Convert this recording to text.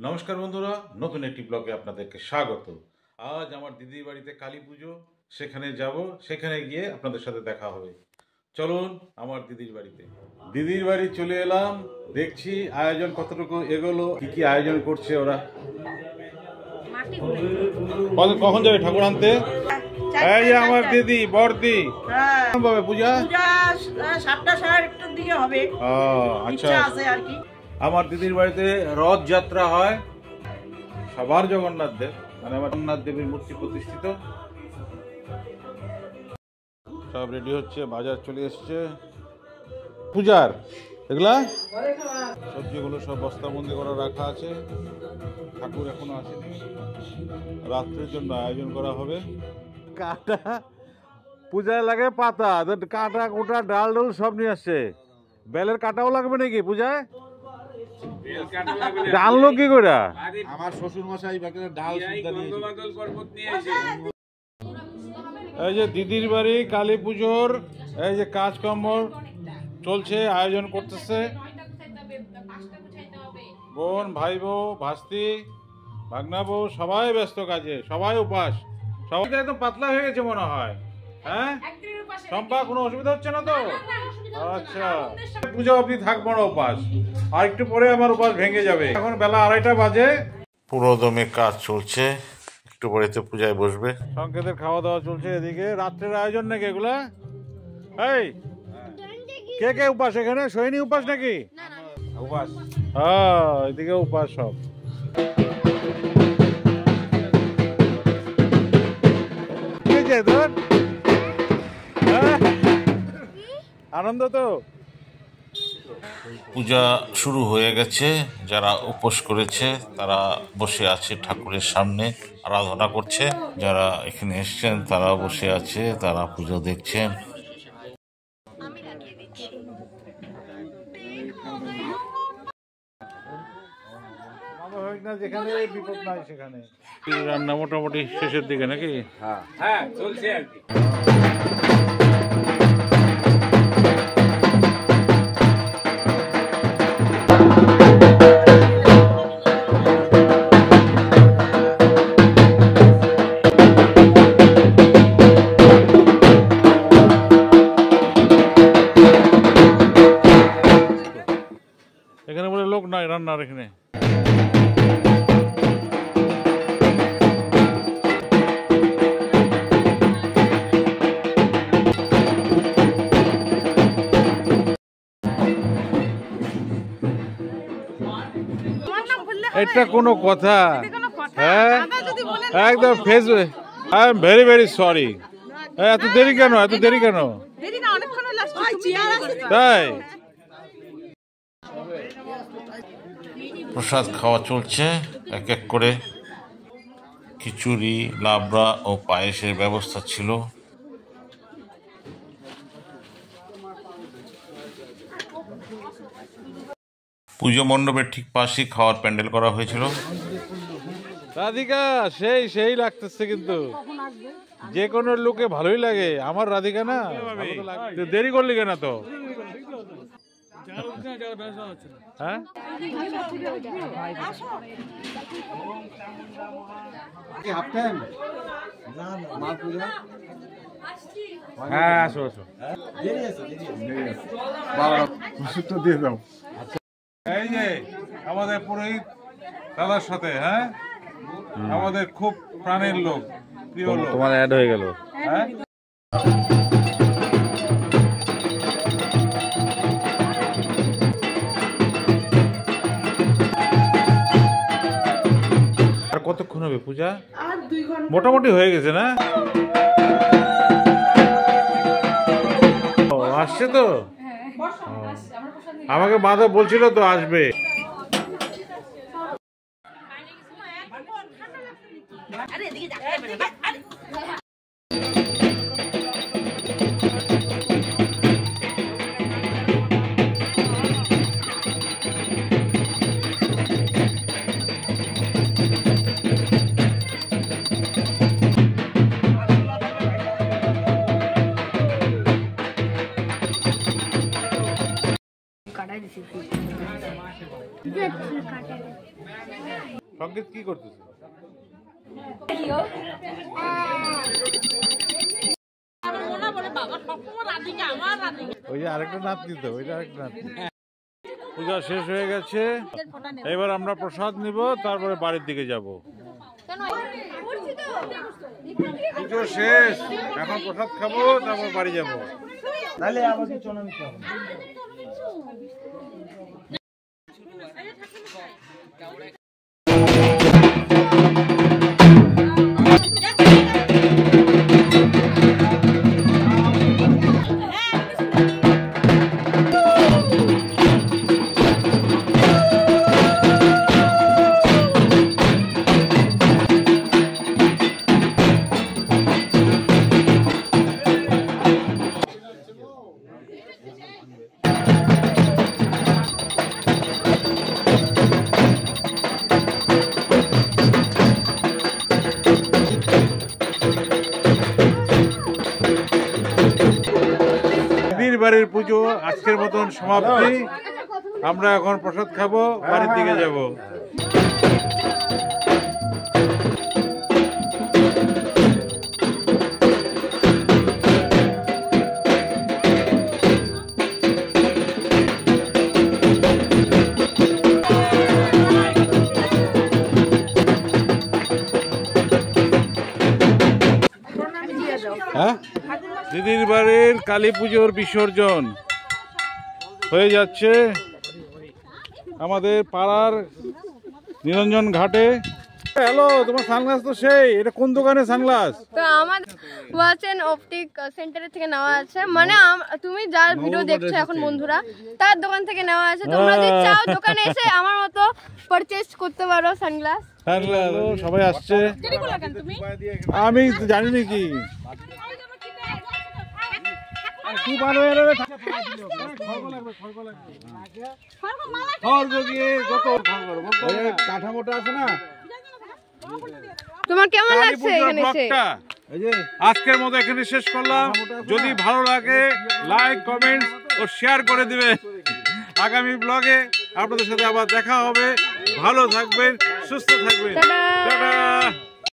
নমস্কার বন্ধুরা, নতুন একটি ব্লগে আপনাদেরকে স্বাগত। আজ আমার দিদির বাড়িতে কালী পুজো, সেখানে যাব, সেখানে গিয়ে আপনাদের সাথে দেখা হবে। চলুন আমার দিদির বাড়িতে। দিদির বাড়ি চলে এলাম, দেখছি আয়োজন কতটুকু এগোলো, কি কি আয়োজন করছে ওরা। কখন যাবে ঠাকুর আনতে? এই যে আমার দিদি বড়দি, পূজা 7টা সাড়ে 8টার দিকে হবে। আচ্ছা, আমার দিদির বাড়িতে রথযাত্রা হয়, সবার জগন্নাথ দেব, মানে আমার জগন্নাথ দেবের মূর্তি প্রতিষ্ঠিত। সব রেডি হচ্ছে, বাজার চলে এসছে পূজার। এগুলা সবজিগুলো সব বস্তাবন্দি করে রাখা আছে। ঠাকুর এখনো আসেনি, রাত্রের জন্য আয়োজন করা হবে। কাটা পূজায় লাগে পাতা, কাটা কোটা ডাল ডাল সব নিয়ে আসছে। বেলের কাটাও লাগবে নাকি পূজায়? ডাললো কি করে? আমার শ্বশুর মশাই ডাল এই যে দিদির বাড়ি কালী পুজোর এই যে কাজকর্ম চলছে, আয়োজন করতেছে। বোন, ভাই বউ, ভাস্তি, ভাগনা বউ সবাই ব্যস্ত কাজে, সবাই উপাস। সবাই একদম পাতলা হয়ে গেছে মনে হয়। হ্যাঁ সম্পা, কোনো অসুবিধা হচ্ছে না তো? আচ্ছা, পূজা অবধি থাকবো না উপাস, আর একটু পরে আমার উপাস ভেঙে যাবে। এখন বেলা 2:30 বাজে, পুরো দমে কাজ চলছে, একটু পরে তো পূজায় বসবে। সংকেতের খাওয়া দাওয়া চলছে এদিকে। রাত্রের আয়োজন নাকি এগুলা? এই কে কে উপাস এখানে? সৈনী উপাস নাকি? উপাস। হ্যাঁ, এদিকে উপাস সব। আনন্দ তো। পূজা শুরু হয়ে গেছে, যারা উপোস করেছে তারা বসে আছে ঠাকুরের সামনে, আরাধনা করছে। যারা এখানে এসছেন তারা বসে আছে, তারা পুজো দেখছেন। যেখানে বিপদ নাই সেখানে। রান্না মোটামুটি শেষের দিকে নাকি? হ্যাঁ চলছে আর কি। এখানে বলে লোক নাই রান্নার এখানে। এটা কোনো কথা? হ্যাঁ একদম Facebook. I am very very sorry. এত দেরি কেন? এত দেরি কেন? তাই প্রসাদ খাওয়া চলছে এক এক করে। খিচুড়ি, লাবড়া ও পায়েসের ব্যবস্থা ছিল। পুজো মণ্ডপের ঠিক পাশেই খাওয়ার প্যান্ডেল করা হয়েছিল। রাধিকা সেই সেই লাগতেছে, কিন্তু যে কোনো লোকে ভালোই লাগে। আমার রাধিকা না, দেরি করলি কেন তো? হ্যাঁ হ্যাঁ আসো আসো, দিয়ে দাও। এই যে আমাদের পুরোহিত দাদার সাথে, হ্যাঁ আমাদের খুব প্রাণের লোক, প্রিয় লোক। তোমার অ্যাড হয়ে গেল। হ্যাঁ আর কতক্ষণ হবে পূজা? আর 2 ঘন্টা মোটামুটি হয়ে গেছে না? আসছে তো, আমাকে বাধা বলছিল তো আসবে। কাটাই দিছি সংগীত কি করতেছে? ওই যে আরেকটা নাতনি তো, ওইটা আরেকটা নাতনি। পূজা শেষ হয়ে গেছে, এবার আমরা প্রসাদ নিব, তারপরে বাড়ির দিকে যাব। পুজো শেষ, এখন প্রসাদ খাবো, তারপর বাড়ি যাব। তাহলে আমাকে চলে নিতে হবে। দিদির বাড়ির পুজো আজকের মতন সমাপ্তি। আমরা এখন প্রসাদ খাবো, বাড়ির দিকে যাব। হ্যাঁ, দিদির বাড়ির কালী পুজোর বিসর্জন হয়ে যাচ্ছে আমাদের পাড়ার নিরঞ্জন ঘাটে। হ্যালো, তোমার সানগ্লাস তো সেই, এটা কোন দোকানে সানগ্লাস? তো আমার ওয়াচেন অপটিক সেন্টারের থেকে নেওয়া আছে, মানে তুমি যার ভিডিও দেখছো এখন বন্ধুরা, তার দোকান থেকে নেওয়া আছে। তোমরা যদি চাও দোকানে এসে আমার মতো পারচেজ করতে পারো সানগ্লাস। সানগ্লাস সবাই আসছে, আমি জানি নাকি। কাঠামোটা আছে না, তোমার কেমন লাগছে এখানে এসে? আজকের মতো এখানে শেষ করলাম। যদি ভালো লাগে লাইক, কমেন্ট ও শেয়ার করে দিবেন। আগামী ব্লগে আপনাদের সাথে আবার দেখা হবে। ভালো থাকবেন, সুস্থ থাকবেন। টাটা। টাটা।